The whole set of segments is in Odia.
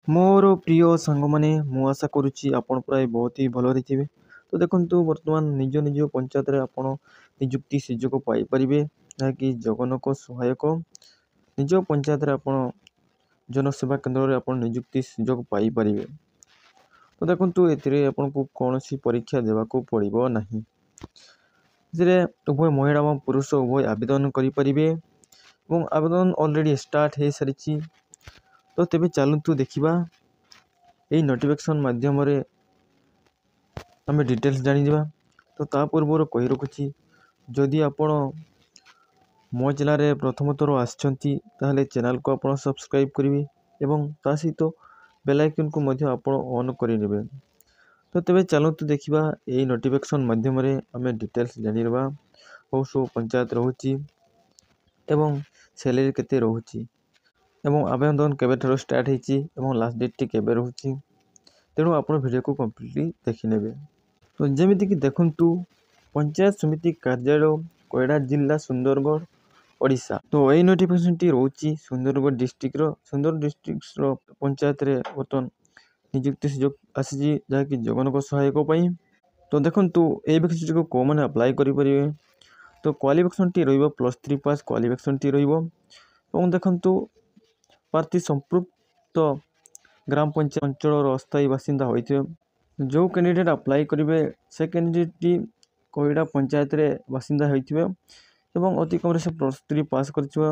ମୋର ପ୍ରିୟ ସାଙ୍ଗମାନେ, ମୁଁ ଆଶା କରୁଛି ଆପଣ ପ୍ରାୟ ବହୁତ ହି ଭଲରେ ଥିବେ। ତ ଦେଖନ୍ତୁ, ବର୍ତ୍ତମାନ ନିଜ ନିଜ ପଞ୍ଚାୟତରେ ଆପଣ ନିଯୁକ୍ତି ସୁଯୋଗ ପାଇପାରିବେ, ଯାହାକି ଜଗନଙ୍କ ସହାୟକ। ନିଜ ପଞ୍ଚାୟତରେ ଆପଣ ଜନସେବା କେନ୍ଦ୍ରରେ ଆପଣ ନିଯୁକ୍ତି ସୁଯୋଗ ପାଇପାରିବେ। ତ ଦେଖନ୍ତୁ, ଏଥିରେ ଆପଣଙ୍କୁ କୌଣସି ପରୀକ୍ଷା ଦେବାକୁ ପଡ଼ିବ ନାହିଁ। ଏଥିରେ ଉଭୟ ମହିଳା ଏବଂ ପୁରୁଷ ଉଭୟ ଆବେଦନ କରିପାରିବେ ଏବଂ ଆବେଦନ ଅଲରେଡ଼ି ଷ୍ଟାର୍ଟ ହୋଇସାରିଛି। ତ ତେବେ ଚାଲନ୍ତୁ ଦେଖିବା ଏହି ନୋଟିଫିକେସନ୍ ମାଧ୍ୟମରେ ଆମେ ଡିଟେଲ୍ସ ଜାଣିଯିବା। ତ ତା ପୂର୍ବରୁ କହି ରଖୁଛି, ଯଦି ଆପଣ ମୋ ଚ୍ୟାନେଲରେ ପ୍ରଥମ ଥର ଆସିଛନ୍ତି ତାହେଲେ ଚ୍ୟାନେଲକୁ ଆପଣ ସବସ୍କ୍ରାଇବ୍ କରିବେ ଏବଂ ତା ସହିତ ବେଲ୍ ଆଇକନ୍କୁ ମଧ୍ୟ ଆପଣ ଅନ୍ କରିନେବେ। ତ ତେବେ ଚାଲନ୍ତୁ ଦେଖିବା ଏହି ନୋଟିଫିକେସନ୍ ମାଧ୍ୟମରେ ଆମେ ଡିଟେଲ୍ସ ଜାଣିନେବା। କେଉଁ ସବୁ ପଞ୍ଚାୟତ ରହୁଛି ଏବଂ ସାଲାରୀ କେତେ ରହୁଛି ଏବଂ ଆବେଦନ କେବେଠାରୁ ଷ୍ଟାର୍ଟ ହେଇଛି ଏବଂ ଲାଷ୍ଟ ଡେଟ୍ଟି କେବେ ରହୁଛି। ତେଣୁ ଆପଣ ଭିଡ଼ିଓକୁ କମ୍ପ୍ଲିଟଲି ଦେଖିନେବେ। ତ ଯେମିତିକି ଦେଖନ୍ତୁ, ପଞ୍ଚାୟତ ସମିତି କାର୍ଯ୍ୟାଳୟ କୋଇଡ଼ା ଜିଲ୍ଲା ସୁନ୍ଦରଗଡ଼ ଓଡ଼ିଶା। ତ ଏଇ ନୋଟିଫିକେସନ୍ଟି ରହୁଛି ସୁନ୍ଦରଗଡ଼ ଡିଷ୍ଟ୍ରିକ୍ଟର। ସୁନ୍ଦରଗଡ଼ ଡିଷ୍ଟ୍ରିକ୍ଟର ପଞ୍ଚାୟତରେ ବର୍ତ୍ତମାନ ନିଯୁକ୍ତି ସୁଯୋଗ ଆସିଛି, ଯାହାକି ଜଗନଙ୍କ ସହାୟକ ପାଇଁ। ତ ଦେଖନ୍ତୁ, ଏଇ ଭ୍ୟାକେନ୍ସିଟିକୁ କେଉଁମାନେ ଆପ୍ଲାଏ କରିପାରିବେ। ତ କ୍ୱାଲିଫିକେସନ୍ଟି ରହିବ +3 ପାସ୍ କ୍ୱାଲିଫିକେସନ୍ଟି ରହିବ। ଏବଂ ଦେଖନ୍ତୁ, ପ୍ରାର୍ଥୀ ସମ୍ପୃକ୍ତ ଗ୍ରାମ ପଞ୍ଚାୟତ ଅଞ୍ଚଳର ଅସ୍ଥାୟୀ ବାସିନ୍ଦା ହୋଇଥିବେ। ଯେଉଁ କ୍ୟାଣ୍ଡିଡେଟ୍ ଆପ୍ଲାଏ କରିବେ ସେ କ୍ୟାଣ୍ଡିଡେଟ୍ଟି କୋଇଡ଼ା ପଞ୍ଚାୟତରେ ବାସିନ୍ଦା ହୋଇଥିବେ ଏବଂ ଅତି କମରେ ସେ +3 ପାସ୍ କରିଥିବା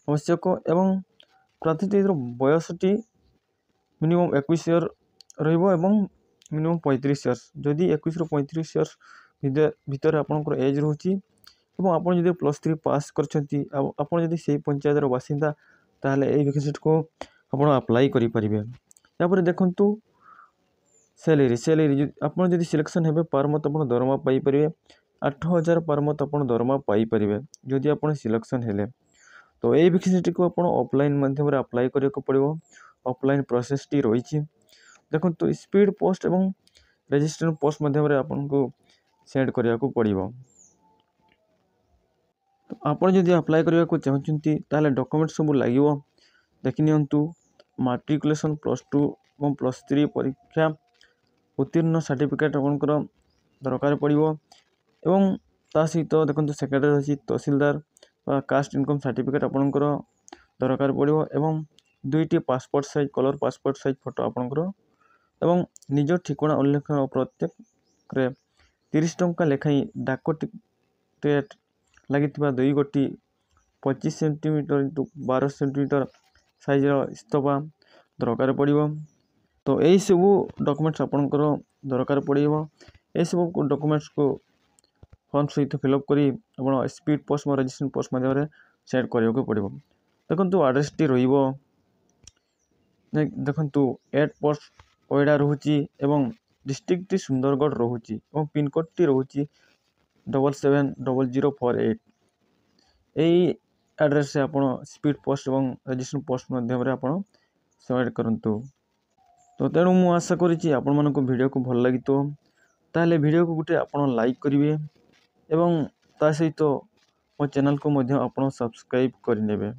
ଆବଶ୍ୟକ। ଏବଂ ପ୍ରାର୍ଥୀଟିର ବୟସଟି ମିନିମମ୍ 21 ଇୟର୍ ରହିବ ଏବଂ ମିନିମମ୍ 35 ଇୟର୍ସ। ଯଦି 21ରୁ 35 ଇୟର୍ସ ଭିତରେ ଆପଣଙ୍କର ଏଜ୍ ରହୁଛି ଏବଂ ଆପଣ ଯଦି +3 ପାସ୍ କରିଛନ୍ତି ଆଉ ଆପଣ ଯଦି ସେଇ ପଞ୍ଚାୟତର ବାସିନ୍ଦା, ତାହେଲେ ଏଇ ଭ୍ୟାକେନ୍ସିଟିକୁ ଆପଣ ଆପ୍ଲାଏ କରିପାରିବେ। ତାପରେ ଦେଖନ୍ତୁ, ସାଲାରୀ ଆପଣ ଯଦି ସିଲେକ୍ସନ୍ ହେବେ ପାର୍ ମନ୍ଥ ଆପଣ ଦରମା ପାଇପାରିବେ 8,000 ପାର୍ ମନ୍ଥ ଆପଣ ଦରମା ପାଇପାରିବେ ଯଦି ଆପଣ ସିଲେକ୍ସନ୍ ହେଲେ। ତ ଏଇ ଭ୍ୟାକେନ୍ସିଟିକୁ ଆପଣ ଅଫଲାଇନ୍ ମାଧ୍ୟମରେ ଆପ୍ଲାଏ କରିବାକୁ ପଡ଼ିବ। ଅଫଲାଇନ୍ ପ୍ରୋସେସ୍ଟି ରହିଛି। ଦେଖନ୍ତୁ, ସ୍ପିଡ୍ ପୋଷ୍ଟ ଏବଂ ରେଜିଷ୍ଟ୍ରେସନ୍ ପୋଷ୍ଟ ମାଧ୍ୟମରେ ଆପଣଙ୍କୁ ସେଣ୍ଡ କରିବାକୁ ପଡ଼ିବ। ଆପଣ ଯଦି ଆପ୍ଲାଏ କରିବାକୁ ଚାହୁଁଛନ୍ତି ତାହେଲେ ଡକ୍ୟୁମେଣ୍ଟ ସବୁ ଲାଗିବ। ଦେଖିନିଅନ୍ତୁ, ମାଟ୍ରିକୁଲେସନ୍ +2 ଏବଂ +3 ପରୀକ୍ଷା ଉତ୍ତୀର୍ଣ୍ଣ ସାର୍ଟିଫିକେଟ୍ ଆପଣଙ୍କର ଦରକାର ପଡ଼ିବ। ଏବଂ ତା ସହିତ ଦେଖନ୍ତୁ, ସେକେଣ୍ଡରେ ରହିଛି ତହସିଲଦାର ବା କାଷ୍ଟ ଇନକମ୍ ସାର୍ଟିଫିକେଟ୍ ଆପଣଙ୍କର ଦରକାର ପଡ଼ିବ ଏବଂ 2ଟି passport size colour passport size photo ଆପଣଙ୍କର ଏବଂ ନିଜ ଠିକଣା ଉଲ୍ଲେଖ ପ୍ରତ୍ୟେକରେ 30 ଟଙ୍କା ଲେଖାଏଁ ଡାକ ଟିକେଟ୍ ଲାଗିଥିବା 2 ଗୋଟି 25 ସେଣ୍ଟିମିଟର × 12 ସେଣ୍ଟିମିଟର ସାଇଜ୍ର ଇସ୍ତଫା ଦରକାର ପଡ଼ିବ। ତ ଏହିସବୁ ଡକୁମେଣ୍ଟସ୍ ଆପଣଙ୍କର ଦରକାର ପଡ଼ିବ। ଏସବୁ ଡକୁମେଣ୍ଟସ୍କୁ ଫର୍ମ ସହିତ ଫିଲ୍ଅପ୍ କରି ଆପଣ ସ୍ପିଡ୍ ପୋଷ୍ଟ ବା ରେଜିଷ୍ଟ୍ରେସନ୍ ପୋଷ୍ଟ ମାଧ୍ୟମରେ ସେଣ୍ଡ କରିବାକୁ ପଡ଼ିବ। ଦେଖନ୍ତୁ, ଆଡ୍ରେସଟି ରହିବ, ଦେଖନ୍ତୁ 8 ପୋଷ୍ଟ କୋଇଡ଼ା ରହୁଛି ଏବଂ ଡିଷ୍ଟ୍ରିକ୍ଟଟି ସୁନ୍ଦରଗଡ଼ ରହୁଛି ଏବଂ ପିନ୍କୋଡ଼୍ଟି ରହୁଛି 770048। ଏହି ଆଡ୍ରେସରେ ଆପଣ ସ୍ପିଡ୍ ପୋଷ୍ଟ ଏବଂ ରେଜିଷ୍ଟ୍ରେସନ୍ ପୋଷ୍ଟ ମାଧ୍ୟମରେ ଆପଣ ସବମିଟ୍ କରନ୍ତୁ। ତ ତେଣୁ ମୁଁ ଆଶା କରିଛି ଆପଣମାନଙ୍କୁ ଭିଡ଼ିଓକୁ ଭଲ ଲାଗିଥିବ। ତାହେଲେ ଭିଡ଼ିଓକୁ ଗୋଟେ ଆପଣ ଲାଇକ୍ କରିବେ ଏବଂ ତା ସହିତ ମୋ ଚ୍ୟାନେଲକୁ ମଧ୍ୟ ଆପଣ ସବସ୍କ୍ରାଇବ୍ କରିନେବେ।